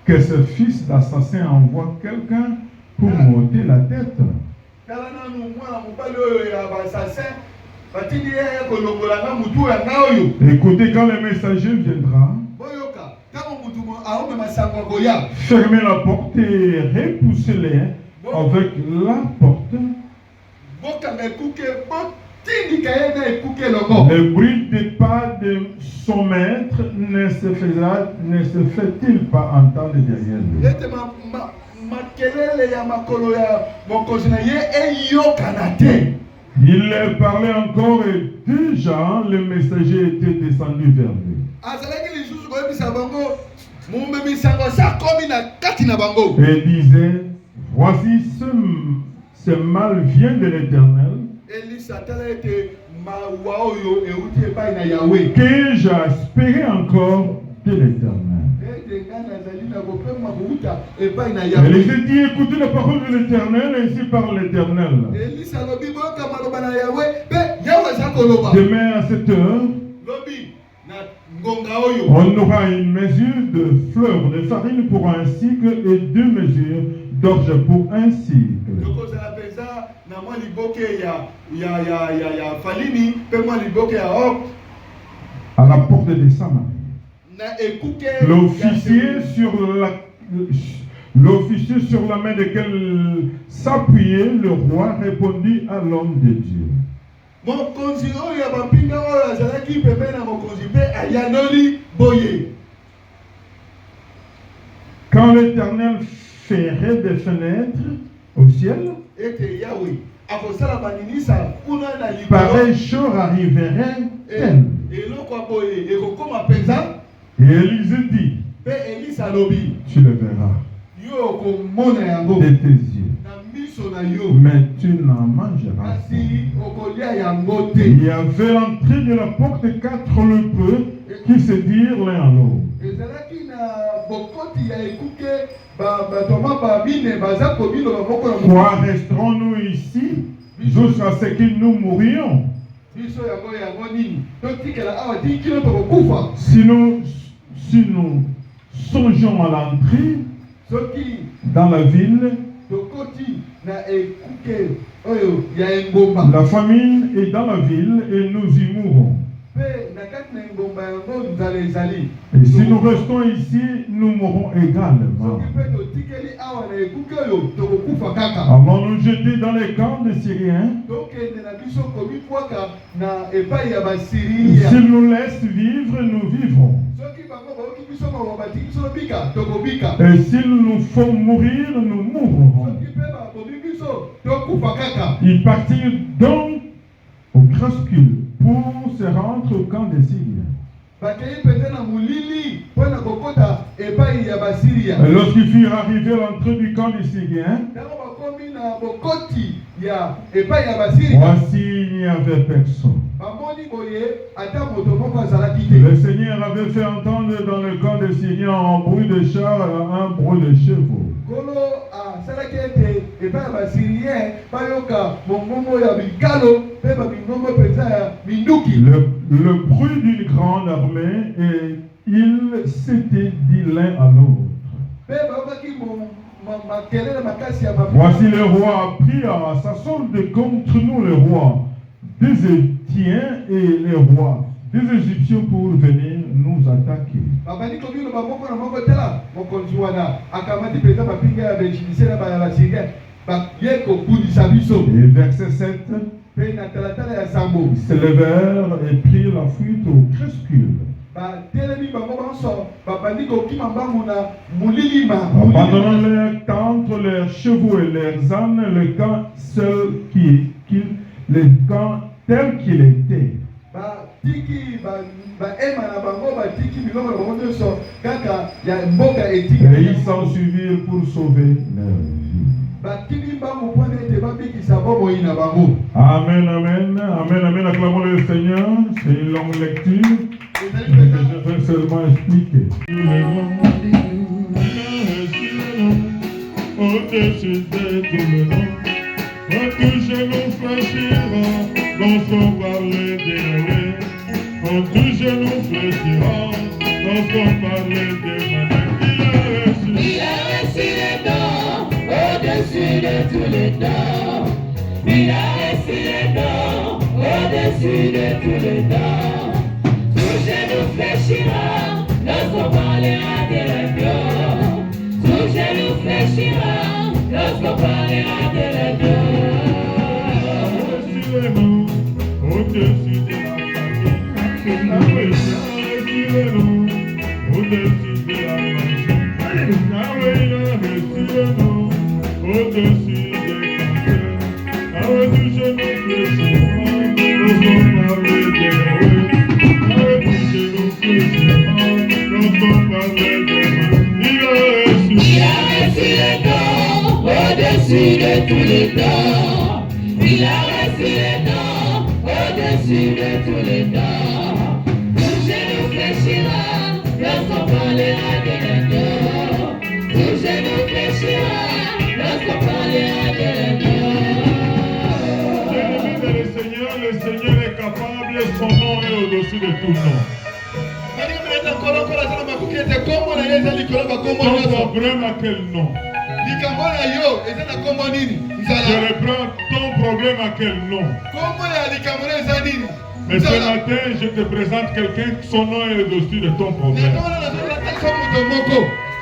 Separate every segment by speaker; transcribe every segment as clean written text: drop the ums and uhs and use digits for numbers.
Speaker 1: que ce fils d'assassin envoie quelqu'un pour m'ôter la tête. Écoutez, quand le messager viendra, fermez la porte et repoussez-les avec la porte. Le bruit des pas de son maître ne se fait-il pas entendre derrière lui? Il parlait encore et déjà le messager était descendu vers lui. Et disait, voici ce mal vient de l'Éternel, que j'espérais encore de l'Éternel. Élisée dit, écoutez la parole de l'Éternel, ainsi parle l'Éternel. Demain à cette heure, on aura une mesure de fleur de farine pour un cycle et 2 mesures d'orge pour un cycle. À la porte de Samarie, l'officier sur la main de lequel s'appuyait le roi répondit à l'homme de Dieu. Quand l'Éternel ferait des fenêtres au ciel, pareille chose arriverait-elle? Et Élisée dit, tu le verras de tes yeux, mais tu n'en mangeras pas. Il y avait l'entrée de la porte 4 lépreux qui se dirent l'un à l'autre. Quoi resterons-nous ici jusqu'à ce que nous mourions? Si nous songeons à l'entrée dans la ville, la famine est dans la ville et nous y mourrons. Et si nous restons ici, nous mourrons également. Avant nous jeter dans les camps des Syriens, s'ils nous laissent vivre, nous vivrons. Et s'ils nous font mourir, nous mourrons. Ils partirent donc au crépuscule pour se rendre au camp des Syriens. Et lorsqu'ils furent arrivés à l'entrée du camp des Syriens, voici, il n'y avait personne. Le Seigneur avait fait entendre dans le camp des Syriens un bruit de chars et un bruit de chevaux. Le bruit d'une grande armée, et ils s'étaient dit l'un à l'autre. Voici le roi a pris à sa solde contre nous le roi des Éthiopiens et les rois des Égyptiens pour venir nous attaquer. Et verset 7, ils se levèrent et prirent la fuite au crépuscule. Abandonnant leurs tentes, leurs chevaux et leurs ânes, le camp tel qu'il était. Et ils s'en suivirent pour sauver leur vie. Amen, amen, amen, amen. Acclamons le Seigneur. C'est une longue lecture que je vais seulement expliquer. Au-dessus de tout le monde, tout genou fléchira lorsqu'on parle d'Yahweh. Tout genou fléchira lorsqu'on parle de Manan. Il a reçu.
Speaker 2: les temps. Il a reçu les dons au-dessus de tous les temps. Tout genou fléchira lorsqu'on parlera de l'agneau. Tout genou fléchira lorsqu'on parlera de l'agneau.
Speaker 3: Au-dessus des mots, au-dessus de la fatigue, Yahweh, reçu les noms, au-dessus de la magie. Yahweh, il a reçu les noms, au-dessus des cancers. Yahweh, tout genou fléchira, lorsqu'on parlait de Yahweh. Yahweh, tout genou fléchira, lorsqu'on parlait de Yahweh.
Speaker 2: Il a reçu les dons au-dessus de tous les temps. Il a reçu les dons au-dessus de tous les temps. Tout genou fléchira lorsqu'on parlera de l'agneau. Tout genou fléchira lorsqu'on parlera de l'agneau.
Speaker 3: Le Seigneur est capable, son nom est au-dessus de tout nom. Ton problème à quel nom? Je reprends, ton problème à quel nom? Mais ce matin, je te présente quelqu'un, son nom est au-dessus de ton problème.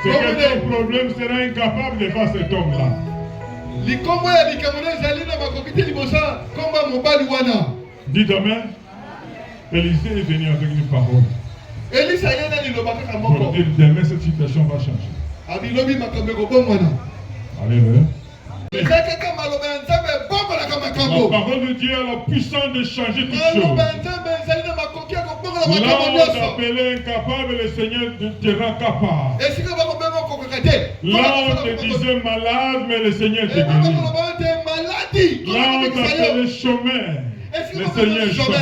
Speaker 3: C'est que ton problème sera incapable de faire cet homme-là. Dites amen. Élisée est venu avec une parole. Pour dire demain cette situation va changer. Alléluia. La parole de Dieu a la puissance de changer toutes choses. Là où on t'appelait incapable, le Seigneur te rend capable. Là où on te disait malade, mais le Seigneur te guérit. Là où on t'appelait chômeur, le Seigneur change.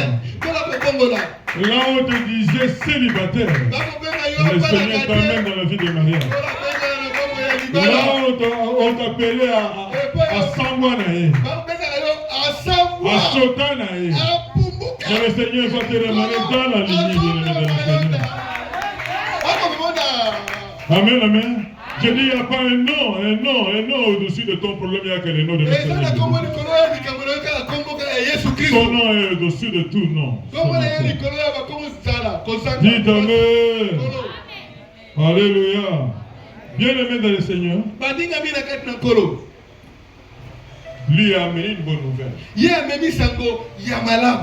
Speaker 3: Là où on te disait célibataire, le Seigneur t'amène dans la vie de mariage. Là où on t'appelait à Sambouanae, à Sotanae, mais le Seigneur va te ramener dans la lignée de Seigneur. Amen, amen. Je dis, il n'y a pas un nom au-dessus de ton problème, il n'y a que le nom de notre Seigneur. Son nom est au-dessus de tout nom. Dites amen. Alléluia. Bien-aimé dans le Seigneur, lui a amené une bonne nouvelle.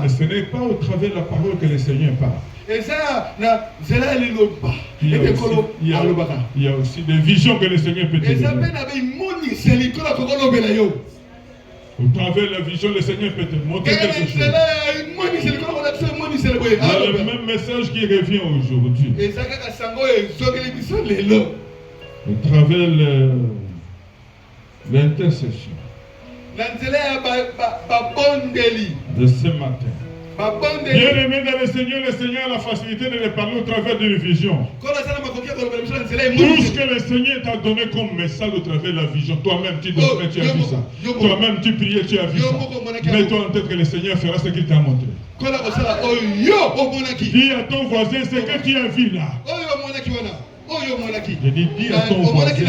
Speaker 3: Mais ce n'est pas au travers de la parole que le Seigneur parle. Il y a aussi des visions que le Seigneur peut te donner. Au travers de la vision, le Seigneur peut te montrer quelque chose. Il y a le même message qui revient aujourd'hui. Au travers de l'intercession de ce matin. Bien aimé dans le Seigneur a la facilité de le parler au travers d'une vision. Tout ce que le Seigneur t'a donné comme message au travers de la vision, toi-même tu dormais, tu as vu ça. Toi-même tu priais, tu as vu ça. Mets-toi en tête que le Seigneur fera ce qu'il t'a montré. Dis à ton voisin ce que tu as vu là. Je dis, dis à ton voisin ce que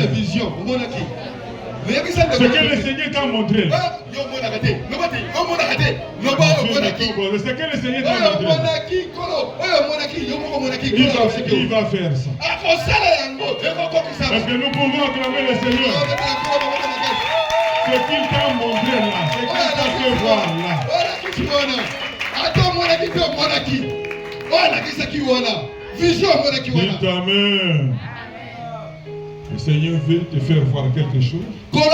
Speaker 3: le Seigneur t'a montré là. C'est que le Seigneur t'a montré. Il va faire ça. Parce que nous pouvons acclamer le Seigneur. Ce qu'il t'a montré là, ce qu'il t'a fait voir là. Dis amen. Le Seigneur veut te faire voir quelque chose pour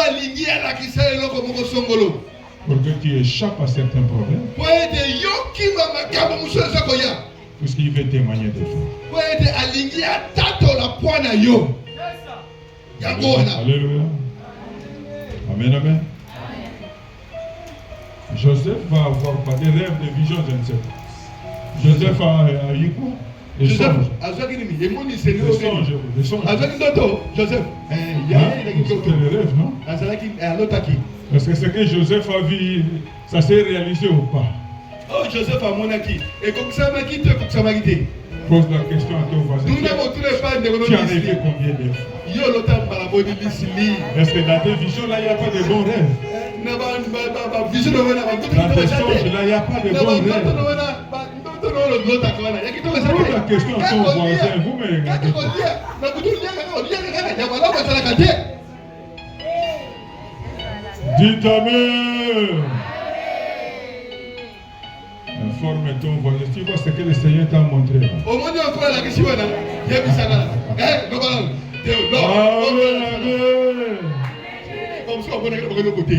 Speaker 3: que tu échappes à certains problèmes. Puisqu'il veut témoigner de toi. Alléluia. Amen, amen. Joseph va avoir pas des rêves, des visions, je ne sais pas. Joseph a eu quoi? Les songes. Les songes.
Speaker 1: Joseph.
Speaker 3: C'était le rêve, non? Est-ce que ce que Joseph a vu, ça s'est réalisé ou pas?
Speaker 1: Oh, Joseph a monaki. Et comme ça,
Speaker 3: Pose la question à ton voisin. Tu as rêvé combien de fois? Est-ce que dans tes visions là, il n'y a pas de bons rêves? Dans tes songes là, il n'y a pas de bons rêves? Pose la question à ton voisin, vous me regardez. Dites Amen. Informe ton voisin. Tu vois ce que le Seigneur t'a montré.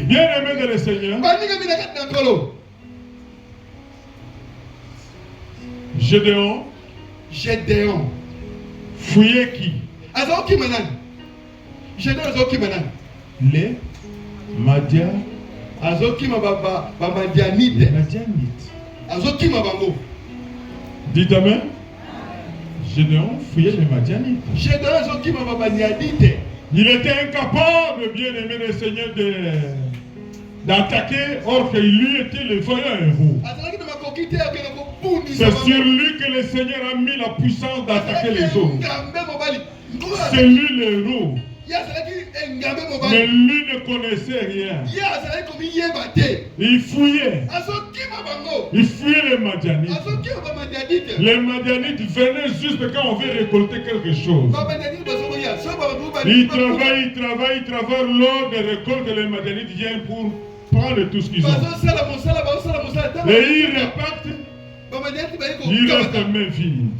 Speaker 3: Bien aimé de le Seigneur. Gédéon. Fouillé qui? Les Madianites. Dites Amen. Gédéon fouillait les Madianites. Il était incapable, bien aimé le Seigneur, d'attaquer, or qu'il lui était le vaillant héros. C'est sur lui que le Seigneur a mis la puissance d'attaquer les autres. C'est lui le héros. Mais lui ne connaissait rien. Il fouillait. Il fouillait les Madianites. Les Madianites venaient juste quand on veut récolter quelque chose. Ils travaillent. Lors des récoltes, les Madianites viennent pour prendre tout ce qu'ils ont. Et ils repartent. Il reste main vide.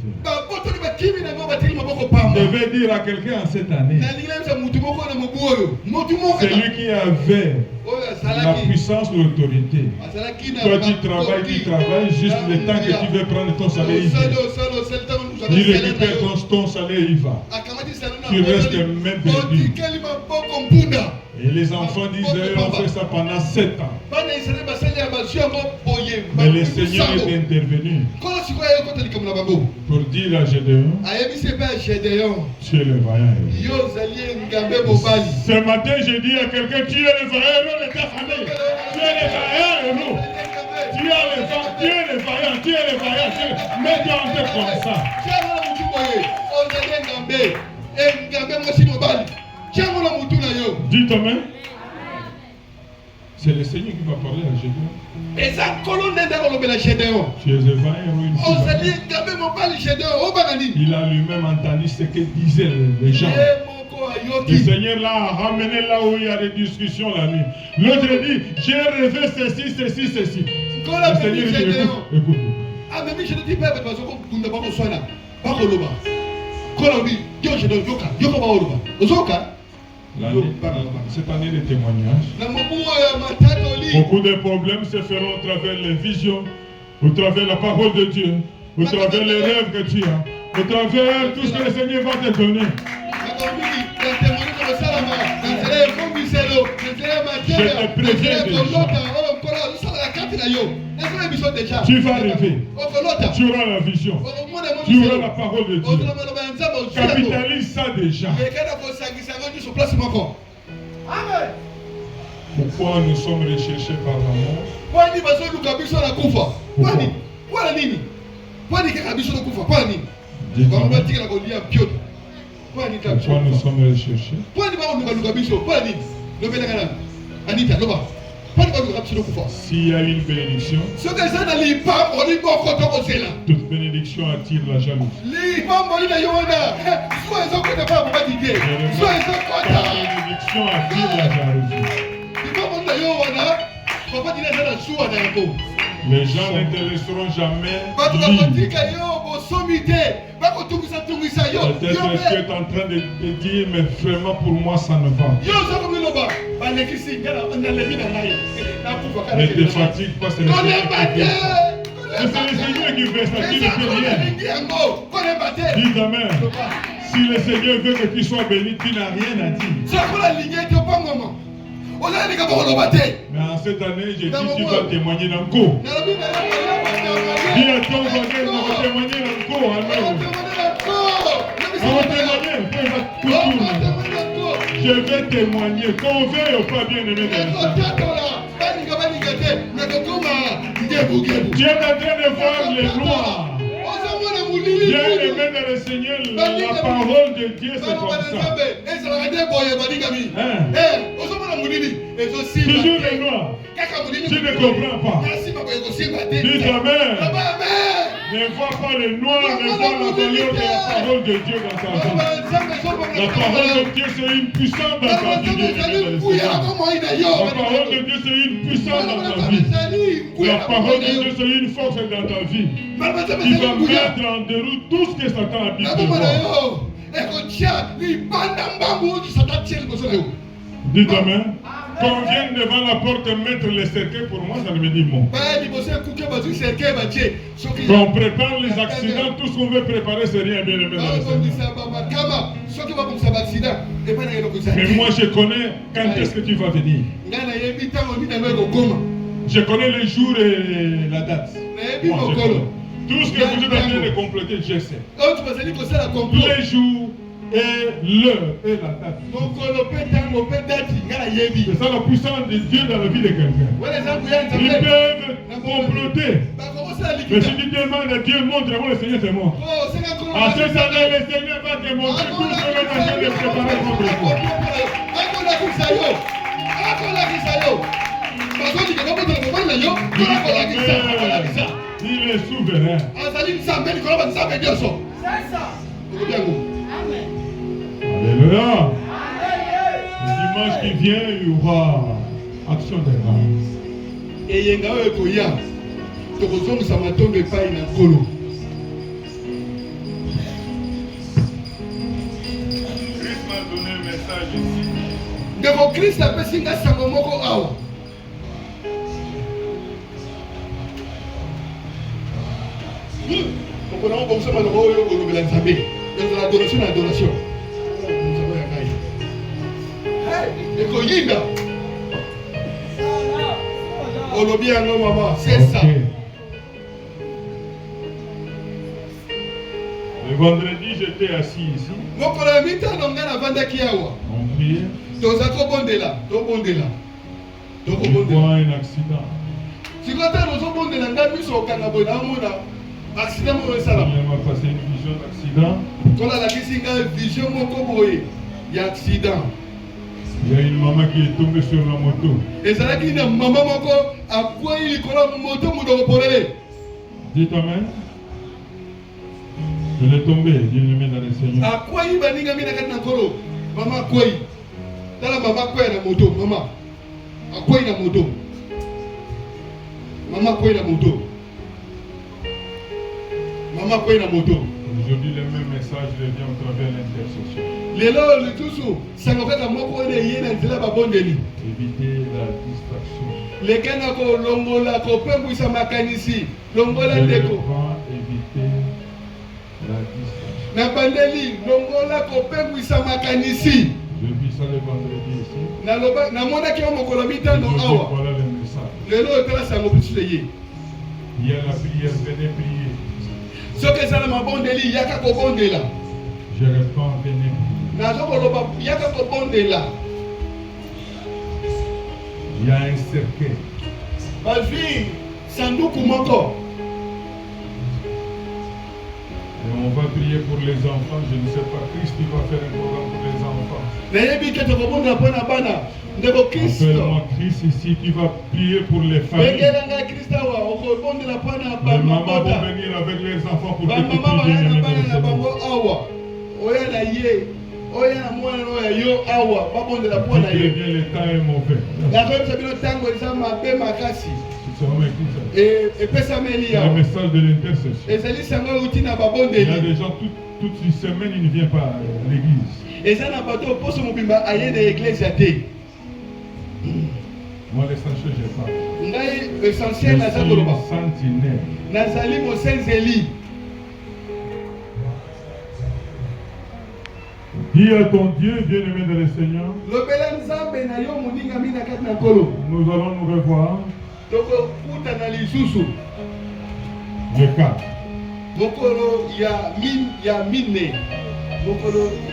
Speaker 3: Je vais dire à quelqu'un en cette année, celui qui avait la puissance ou l'autorité, toi tu travailles, juste le temps que tu veux prendre ton salaire, il récupère ton salaire, il va. Tu restes même perdu. Et les enfants disaient, on fait ça pendant 7 ans. Mais le Seigneur est intervenu pour dire à Gédéon, tu es le vaillant héros. Ce matin, j'ai dit à quelqu'un, tu es le vaillant héros de ta famille. Tu es le vaillant héros. Tu es le vaillant. Mets-toi en tête comme ça. Dites Amen. C'est le Seigneur qui va parler à Gédéon. Tu es un vaillant héros. Il a lui-même entendu ce que disaient les gens. Le Seigneur l'a ramené là où il y a des discussions la nuit. L'autre dit, j'ai rêvé ceci. Le Seigneur dit, écoute. Cette année de témoignages, beaucoup de problèmes se feront au travers les visions, au travers la parole de Dieu, au travers les rêves que tu as, au travers tout ce que le Seigneur va te donner. Je te préviens déjà. Tu vas rêver. Tu auras la vision. Tu auras la parole de Dieu. Capitalise ça déjà. Pourquoi nous sommes recherchés par l'amour? Pourquoi nous sommes recherchés? S'il y a une bénédiction, toute bénédiction attire la jalousie. La bénédiction attire la jalousie. Les gens ne te laisseront jamais libre. Peut-être que tu es en train de dire, mais vraiment pour moi ça ne va. Ne te fatigue pas, c'est le Seigneur qui fait ça. C'est le Seigneur qui fait ça, qui ne fait rien. Dis Amen. Si le Seigneur veut que tu sois béni, tu n'as rien à dire. Mais en cette année, j'ai dit tu vas témoigner dans le cours. Dis à ton voisin, je vais témoigner dans le cours. On va témoigner, je vais témoigner, qu'on veuille ou pas, bien aimé de tu es en train de voir les lois. Bien aimé dans le Seigneur, la parole de Dieu c'est comme ça. Toujours les noirs. Tu ne comprends pas. Dis Amen. Ne vois pas le noir, ne vois la valeur de la parole de Dieu dans ta vie. La parole de Dieu, c'est une puissance dans ta vie. La parole de Dieu, c'est une puissance dans ta vie. La parole de Dieu, c'est une force dans ta vie. Qui va mettre en déroute tout ce que Satan a dit de toi. Dites Amen. Qu'on vienne devant la porte mettre les cercueils, pour moi, ça ne me dit mot. Qu'on prépare les accidents, tout ce qu'on veut préparer, c'est rien bien aimé dans le Seigneur. Mais moi, je connais quand est-ce que tu vas venir. Je connais le jour et la date. Moi, je connais. Tout ce que vous êtes en train de compléter, je sais. Les jours et l'heure et la date. C'est ça la puissance de Dieu dans la vie de quelqu'un. Ils peuvent comploter. Mais si tu demandes à Dieu, montre-moi, le Seigneur te montre. À ce moment-là, le Seigneur va te montrer tout ce que l'on a fait de préparer contre toi. Il est souverain. Alléluia. Le dimanche qui vient, il y aura action de grâce. Christ m'a donné un message ici.
Speaker 1: Christ a fait adoration. C'est ça.
Speaker 3: Le vendredi, j'étais assis ici. On priait. Je vois un accident. Il m'a passé une vision d'accident. Il y a une maman qui est tombée sur la moto. Dites Amen. Je l'ai tombé, Dieu le met dans le Seigneur. Aujourd'hui, le même message revient au travers de l'intercession. Éviter la distraction. Éviter la distraction. Je vis ça le vendredi ici. Voilà le message. Il y a la prière, venez prier. Je réponds, venez prier. Il y a un cercueil. Et on va prier pour les enfants. Je ne sais pas, Christ il va faire un programme pour les enfants. Appelle-moi Christ ici qui va prier pour les familles. Les mamans vont venir avec les enfants pour que tu pries bien aimé dans le bien, le temps est mauvais. C'est le message de l'intercession. Il y a des gens, toute une semaine, ils ne viennent pas à l'église. Moi, l'essentiel, je parle. Je suis une sentinelle. Dis à ton Dieu, bien-aimé dans le Seigneur, nous allons nous revoir. Le 4.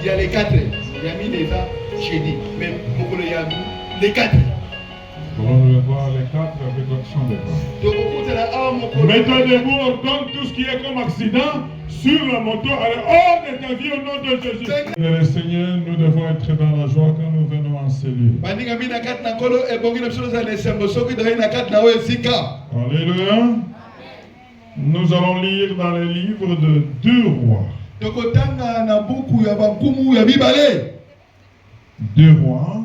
Speaker 1: Il y a les 4. Il y a mine chez mais il y a les 4.
Speaker 3: Pour voir les 4 avec l'action de Dieu. Mettez debout, ordonne tout ce qui est comme accident sur la moto. Allez, hors de ta vie au nom de Jésus. Le Seigneur, nous devons être dans la joie quand nous venons en ces lieux. Alléluia. Nous allons lire dans les livres de 2 rois. 2 rois.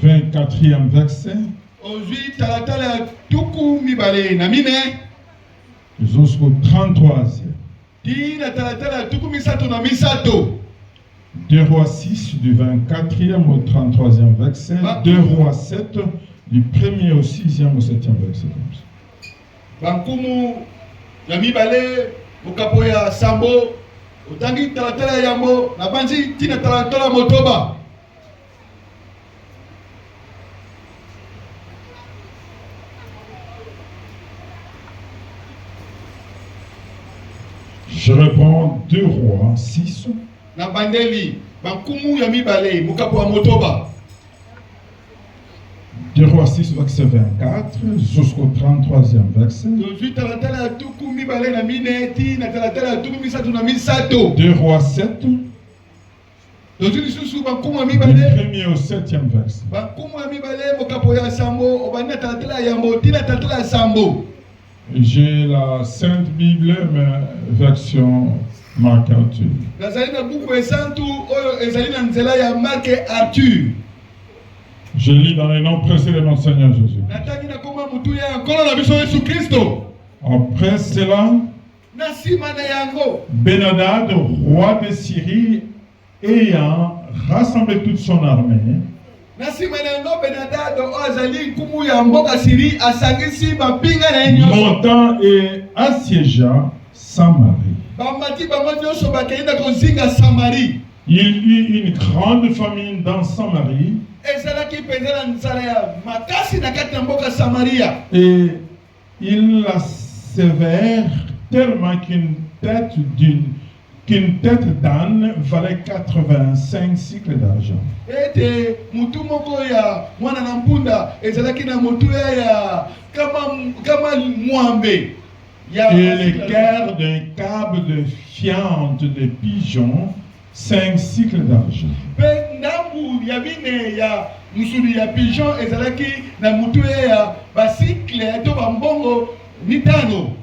Speaker 3: 24e verset. Jusqu'au 33e. 2 rois 6 du 24e au 33e verset. 2 rois 7 du 1er au 6e au 7e verset.
Speaker 1: Bankumu ya mibale mukapoya sambo utangi talatala yambo na banzi tina talatala motoba.
Speaker 3: Je réponds 2 rois 6.
Speaker 1: Na bandeli bankumu ya mibale mukapoya motoba.
Speaker 3: 2 rois 6 verset 24 jusqu'au 33e verset. 2 rois 7 du 1er au 7e verset. J'ai la Sainte Bible, mais version Marc Arthur. Je lis dans les noms précieux de notre Seigneur Jésus. Après cela, Ben-Hadad, roi de Syrie, ayant rassemblé toute son armée, montant et assiégea Samarie. Il y eut une grande famine dans Samarie. Et il la sévère tellement qu'une tête d'âne valait 85 cycles d'argent. Et l'équerre d'un câble de fiente de pigeons, 5 cycles d'argent.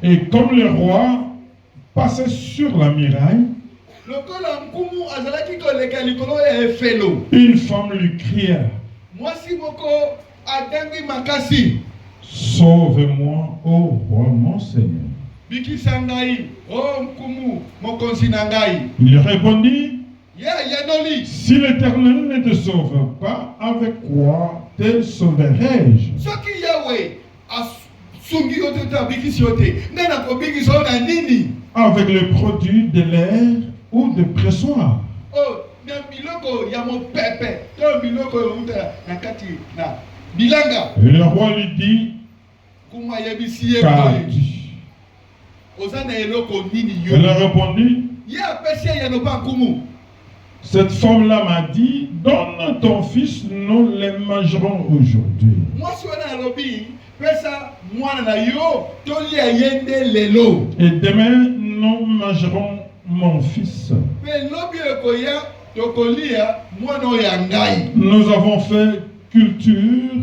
Speaker 3: Et comme le roi passait sur la muraille, une femme lui cria: sauve-moi, ô roi mon Seigneur. Il répondit: si l'Éternel ne te sauve pas, avec quoi te sauverai-je? Avec le produit de l'air ou de pressoir. Et le roi lui dit: qu'as-tu? Elle répondit: cette femme-là m'a dit, donne ton fils, nous les mangerons aujourd'hui. Et demain, nous mangerons mon fils. Nous avons fait culture,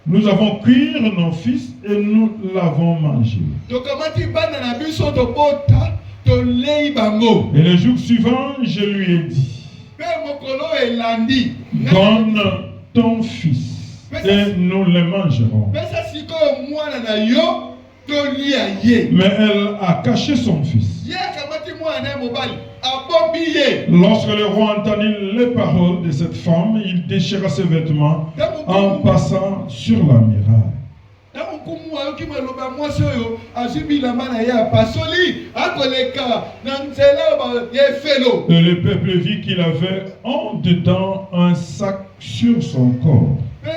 Speaker 3: nous avons cuire nos fils et nous l'avons mangé. Et le jour suivant, je lui ai dit: donne ton fils et nous le mangerons. Mais elle a caché son fils. Lorsque le roi entendit les paroles de cette femme, il déchira ses vêtements en passant sur la muraille. Et le peuple vit qu'il avait en dedans un sac sur son corps. Et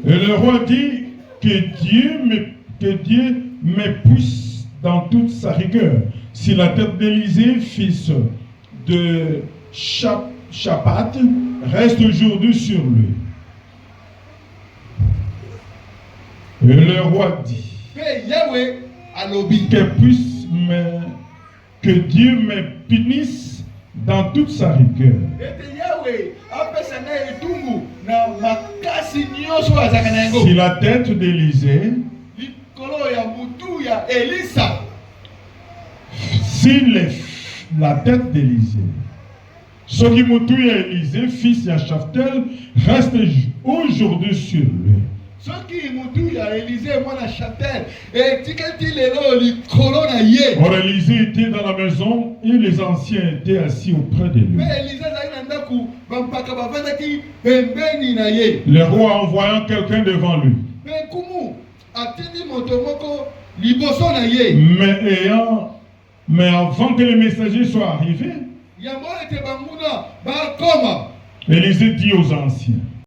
Speaker 3: le roi dit: que Dieu m'épuise dans toute sa rigueur, si la tête d'Élisée, fils de Shaphat, reste aujourd'hui sur lui. Et le roi dit que Dieu me punisse dans toute sa rigueur. Si la tête d'Élisée, la tête d'Élisée, ce qui Moutou et Élisée, fils de Shaphat, reste aujourd'hui sur lui. Or Élisée était dans la maison et les anciens étaient assis auprès de lui. Le roi envoyant quelqu'un devant lui. Mais avant que les messagers soient arrivés, Élisée dit aux anciens,